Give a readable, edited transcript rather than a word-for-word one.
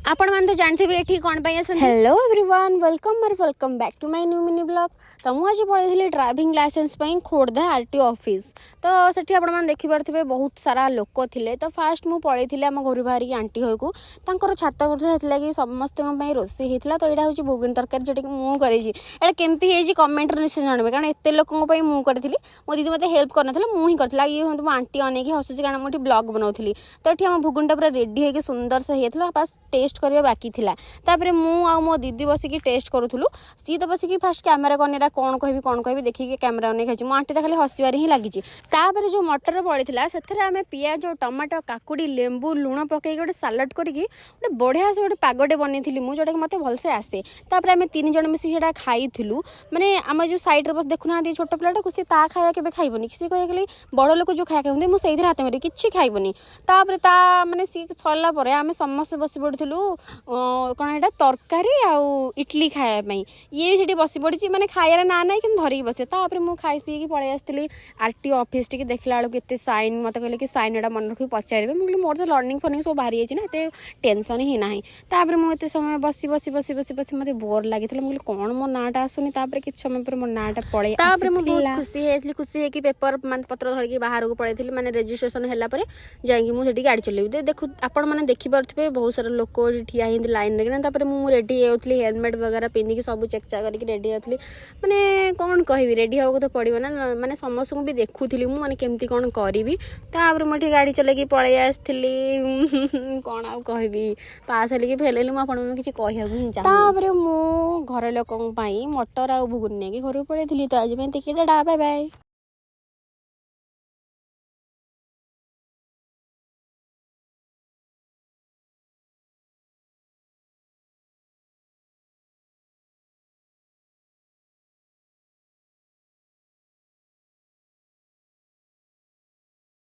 आपण मान तो जानते ये कौन पाई आस hello everyone welcome back to my new mini blog. तो मुझे पढ़ी driving licence Khordha RTO office. तो सेठी आपण मैंने देखिपे बहुत सारा लोक थे। तो फास्ट मुझे पलैली आम घर बाहर आंटी घर को छात पड़ता कि समस्त रोषे होता। तो यहाँ हूँ भुगन तरकारी जोटा कि मुझे केमती कमेंट निश्चय जानवे कारण एत लोक मुझे मो दीदी मत हेल्प करना मुझे करता ये हूँ आंटी अनेक हसुची कारण मुझे ब्लॉग बनाऊली। तो ये आम भुगुनटा पूरा रेडी होगी सुंदर से होता बास टेस्ट करवा बाकी था। तापर मो दीदी बसिकी टेस्ट करूँ सी तो बसिकी फास्ट कैमेरा कनेला कौन कह देखिए कैमेरा अनेक खाई मो आंटी खाली हसबार ही लगी। तापर जो मटर पड़ा से आम पियाज टमाटो काकुड़ी लेंबू लुण पकई गोटे सालाड करके बढ़िया से गोटे पागटे बनई मुझे जोटा कि मत भलसे आसे। तापर आम 3 जन मिसी खाई माने आम जो सैड्रे बस देखुना छोट पिलाटा को सी ता खाया के खाइबनी सी कह बड़ लोक जो खाया कहते मुझे हाथ मारे कि खाइबनी। तापर ता माने सी सरला आम समस्ते बस पड़ू कौन यहाँ तरकारी आउ इडली खायापी ये भी बसी पड़ी मैंने खायार ना ना कि धरिकी बसे। तापर मुझे खाई पी पलि आसती आरटीओ ऑफिस टी देखला बेलू के साइन मत कहले कि साइन एटा मन रखी पचारे मुझे मोर तो लर्निंग फर्निंग सब बाहरी जाइए ना एत टेंशन ही ना। तापर मुझे समय बसी बसी बसी बसी बसी मत बोर लगी मुझे कौन मो नाटा आसुनी। कि समय पर मो नाटा पड़े तापर मुझे बहुत खुशी है कि पेपर मान पत्र धरिकी बाहर को पड़े मैंने रेजिस्ट्रेशन है जाकि मुझे गाड़ी चलेबी। देखो आपण मैंने देखिपे बहुत सारा लोक ठिया ही लाइन रे मुझे रेडी होती हेलमेट वगैरह पिंधिकी सब चेक चाक करके रेडी होती मैंने कौन कहि रेडी होगा तो पड़ो ना मैंने समस्त को भी देखुली मुझे केमती कौन करी। तापर मुझे गाड़ी चलैकी पलि आसती कौन आउ कहि पास हेल्ली फेल मुझे किसी कहूँ तापर मु घर लोक मटर आ भुगुन नहीं घर पड़े तो आज देखिए टाटा बाय बाय।